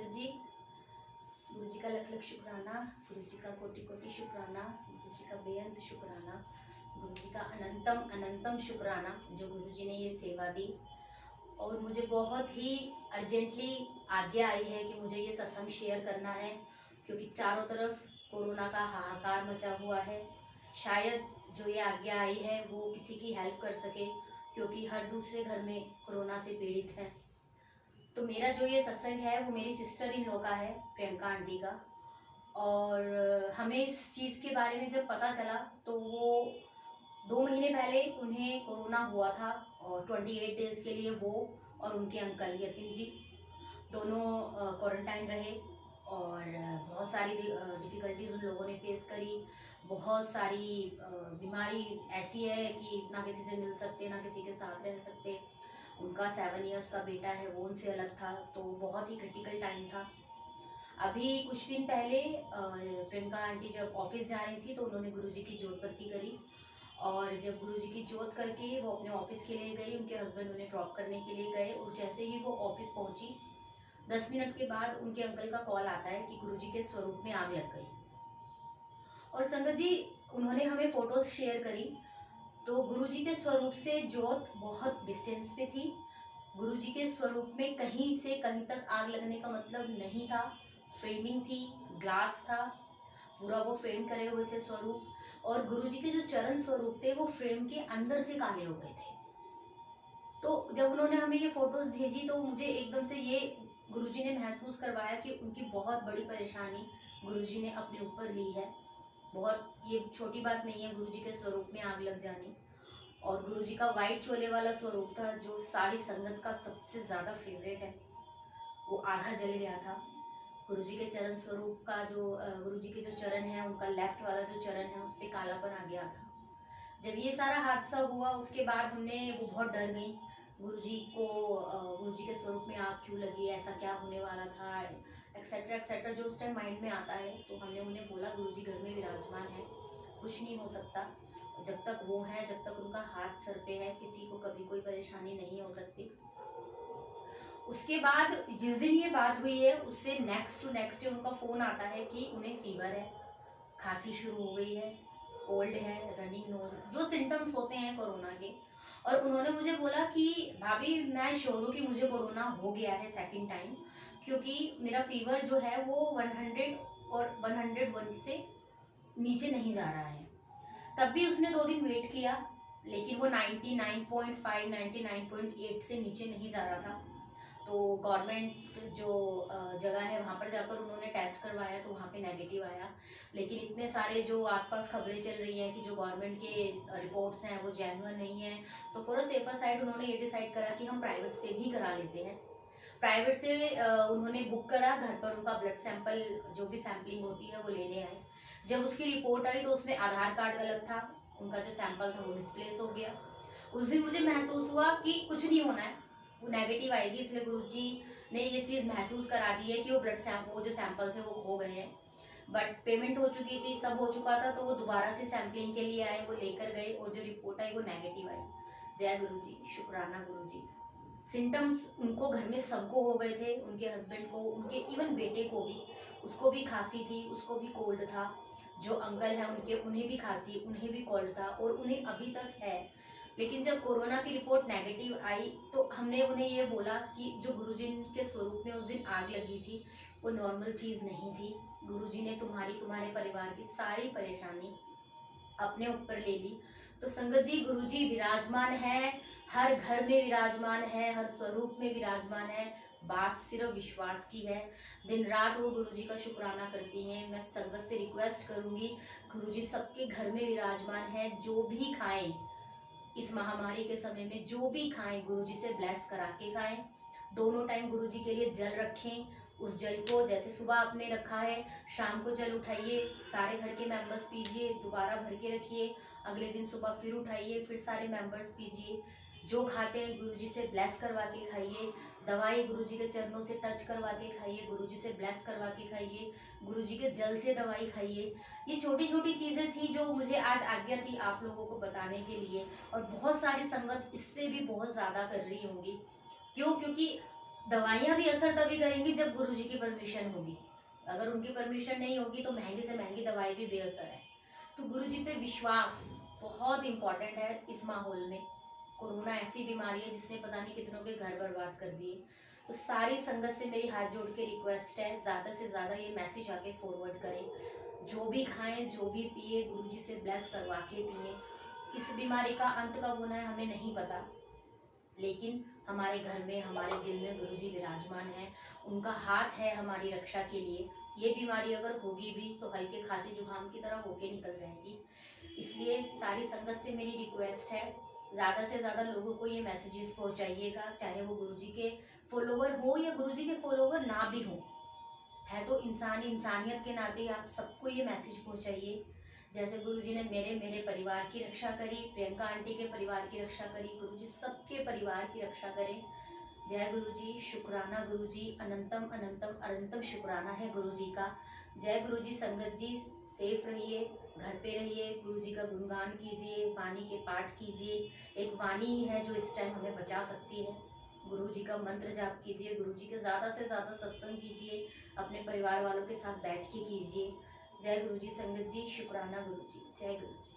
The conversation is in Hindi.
संगत जी, गुरु जी का लख लख शुक्राना, गुरु जी का कोटि कोटि शुक्राना, गुरु जी का बेअंत शुक्राना, गुरु जी का अनंतम अनंतम शुक्राना जो गुरु जी ने ये सेवा दी। और मुझे बहुत ही अर्जेंटली आज्ञा आई है कि मुझे ये सत्संग शेयर करना है, क्योंकि चारों तरफ कोरोना का हाहाकार मचा हुआ है। शायद जो ये आज्ञा आई है वो किसी की हेल्प कर सके, क्योंकि हर दूसरे घर में कोरोना से पीड़ित है। तो मेरा जो ये सत्संग है वो मेरी सिस्टर इन लॉ का है, प्रियंका आंटी का। और हमें इस चीज़ के बारे में जब पता चला तो वो 2 महीने पहले उन्हें कोरोना हुआ था, और 28 डेज के लिए वो और उनके अंकल यतिन जी दोनों क्वारंटाइन रहे। और बहुत सारी डिफ़िकल्टीज उन लोगों ने फेस करी। बहुत सारी बीमारी ऐसी है कि ना किसी से मिल सकते, ना किसी के साथ रह सकते। उनका 7 इयर्स का बेटा है, वो उनसे अलग था, तो बहुत ही क्रिटिकल टाइम था। अभी कुछ दिन पहले प्रियंका आंटी जब ऑफिस जा रही थी तो उन्होंने गुरुजी की जोत बत्ती करी। और जब गुरुजी की जोत करके वो अपने ऑफिस के लिए गई, उनके हस्बैंड उन्हें ड्रॉप करने के लिए गए, और जैसे ही वो ऑफिस पहुंची 10 मिनट के बाद उनके अंकल का कॉल आता है कि गुरुजी के स्वरूप में आग लग गई। और संगत जी, उन्होंने हमें फोटोज शेयर करी। तो गुरुजी के स्वरूप से जोत बहुत डिस्टेंस पे थी। गुरुजी के स्वरूप में कहीं से कहीं तक आग लगने का मतलब नहीं था। फ्रेमिंग थी, ग्लास था, पूरा वो फ्रेम करे हुए थे स्वरूप। और गुरुजी के जो चरण स्वरूप थे वो फ्रेम के अंदर से काले हो गए थे। तो जब उन्होंने हमें ये फोटोज भेजी तो मुझे एकदम से ये गुरुजी ने महसूस करवाया कि उनकी बहुत बड़ी परेशानी गुरुजी ने अपने ऊपर ली है। बहुत ये छोटी बात नहीं है गुरुजी के स्वरूप में आग लग जानी। और गुरुजी का वाइट चोले वाला स्वरूप था जो सारी संगत का सबसे ज़्यादा फेवरेट है, वो आधा जल गया था। गुरुजी के चरण स्वरूप का जो गुरुजी के जो चरण है, उनका लेफ्ट वाला जो चरण है उस पर कालापन आ गया था। जब ये सारा हादसा हुआ उसके बाद वो बहुत डर गई। गुरुजी को गुरुजी के स्वरूप में आग क्यों लगी, ऐसा क्या होने वाला था, एक्सेट्रा एक्सेट्रा जो उस टाइम माइंड में आता है। तो हमने उन्हें बोला गुरुजी घर में विराजमान है, कुछ नहीं हो सकता। जब तक वो है, जब तक उनका हाथ सर पे है, किसी को कभी कोई परेशानी नहीं हो सकती। उसके बाद जिस दिन ये बात हुई है उससे नेक्स्ट टू नेक्स्ट डे उनका फ़ोन आता है कि उन्हें फीवर है, खांसी शुरू हो गई है, कोल्ड है, रनिंग नोज, जो सिम्टम्स होते हैं कोरोना के। और उन्होंने मुझे बोला कि भाभी मैं श्योर हूँ कि मुझे कोरोना हो गया है सेकंड टाइम, क्योंकि मेरा फीवर जो है वो 100 और 101 से नीचे नहीं जा रहा है। तब भी उसने 2 दिन वेट किया, लेकिन वो 99.5 99.8 से नीचे नहीं जा रहा था। तो गवर्नमेंट जो जगह है वहाँ पर जाकर उन्होंने टेस्ट करवाया तो वहाँ पे नेगेटिव आया। लेकिन इतने सारे जो आसपास खबरें चल रही हैं कि जो गवर्नमेंट के रिपोर्ट्स हैं वो जेन्युइन नहीं है, तो फॉर अ सेफर साइड उन्होंने ये डिसाइड करा कि हम प्राइवेट से भी करा लेते हैं। प्राइवेट से उन्होंने बुक करा, घर पर उनका ब्लड सैंपल जो भी सैम्पलिंग होती है वो लेने आए। जब उसकी रिपोर्ट आई तो उसमें आधार कार्ड गलत था, उनका जो सैंपल था वो मिसप्लेस हो गया। उस दिन मुझे महसूस हुआ कि कुछ नहीं होना है, वो नेगेटिव आएगी। इसलिए गुरुजी ने ये चीज़ महसूस करा दी है कि वो जो सैंपल थे वो खो गए हैं। बट पेमेंट हो चुकी थी, सब हो चुका था, तो वो दोबारा से सैम्पलिंग के लिए आए, वो लेकर गए, और जो रिपोर्ट आई वो नेगेटिव आई। जय गुरु जी, शुक्राना गुरु जी। सिम्टम्स उनको घर में सबको हो गए थे, उनके हस्बैंड को, उनके इवन बेटे को भी, उसको भी खांसी थी, उसको भी कोल्ड था। जो अंकल हैं उनके, उन्हें भी खांसी, उन्हें भी कोल्ड था, और उन्हें अभी तक है। लेकिन जब कोरोना की रिपोर्ट नेगेटिव आई तो हमने उन्हें ये बोला कि जो गुरुजी के स्वरूप में उस दिन आग लगी थी वो नॉर्मल चीज़ नहीं थी। गुरुजी ने तुम्हारे परिवार की सारी परेशानी अपने ऊपर ले ली। तो संगत जी, गुरुजी विराजमान है, हर घर में विराजमान है, हर स्वरूप में विराजमान है। बात सिर्फ विश्वास की है। दिन रात वो गुरुजी का शुक्राना करती हैं। मैं संगत से रिक्वेस्ट करूंगी, गुरुजी सबके घर में विराजमान है। जो भी खाएं इस महामारी के समय में, जो भी खाएं गुरुजी से ब्लेस करा के खाएं। दोनों टाइम गुरुजी के लिए जल रखें। उस जल को जैसे सुबह आपने रखा है, शाम को जल उठाइए, सारे घर के मेंबर्स पीजिए, दोबारा भर के रखिए, अगले दिन सुबह फिर उठाइए, फिर सारे मेंबर्स पीजिए। जो खाते हैं गुरुजी से ब्लेस करवा के खाइए। दवाई गुरुजी के चरणों से टच करवा के खाइए, गुरुजी से ब्लेस करवा के खाइए, गुरुजी के जल से दवाई खाइए। ये छोटी छोटी चीज़ें थी जो मुझे आज आज्ञा थी आप लोगों को बताने के लिए। और बहुत सारी संगत इससे भी बहुत ज़्यादा कर रही होंगी। क्यों? क्योंकि दवाइयाँ भी असर तभी करेंगी जब गुरुजी की परमिशन होगी। अगर उनकी परमिशन नहीं होगी तो महंगी से महंगी दवाई भी बेअसर है। तो गुरुजी पे विश्वास बहुत इम्पोर्टेंट है इस माहौल में। कोरोना ऐसी बीमारी है जिसने पता नहीं कितनों के घर बर्बाद कर दिए। तो सारी संगत से मेरी हाथ जोड़ के रिक्वेस्ट है, ज़्यादा से ज़्यादा ये मैसेज आके फॉरवर्ड करें। जो भी खाएं, जो भी पिए, गुरुजी से ब्लेस करवा के पिए। इस बीमारी का अंत कब होना है हमें नहीं पता, लेकिन हमारे घर में, हमारे दिल में गुरुजी विराजमान है। उनका हाथ है हमारी रक्षा के लिए। ये बीमारी अगर होगी भी तो हल्के खांसी जुकाम की तरह होके निकल जाएगी। इसलिए सारी संगत से मेरी रिक्वेस्ट है, ज़्यादा से ज़्यादा लोगों को ये मैसेजेस पहुंचाइएगा, चाहे वो गुरुजी के फॉलोवर हो या गुरुजी के फॉलोवर ना भी हो। है तो इंसान ही, इंसानियत के नाते आप सबको ये मैसेज पहुंचाइए। जैसे गुरुजी ने मेरे मेरे परिवार की रक्षा करी, प्रियंका आंटी के परिवार की रक्षा करी, गुरुजी सबके परिवार की रक्षा करें। जय गुरुजी, शुक्राना गुरुजी, अनंतम अनंतम अनंतम शुक्राना है गुरुजी का। जय गुरुजी। संगत जी सेफ रहिए, घर पे रहिए, गुरुजी का गुणगान कीजिए, वाणी के पाठ कीजिए। एक वाणी ही है जो इस टाइम हमें बचा सकती है। गुरु जी का मंत्र जाप कीजिए, गुरु जी के ज़्यादा से ज़्यादा सत्संग कीजिए, अपने परिवार वालों के साथ बैठ के कीजिए। जय गुरु जी। संगत जी शुक्राना गुरु जी। जय गुरु जी।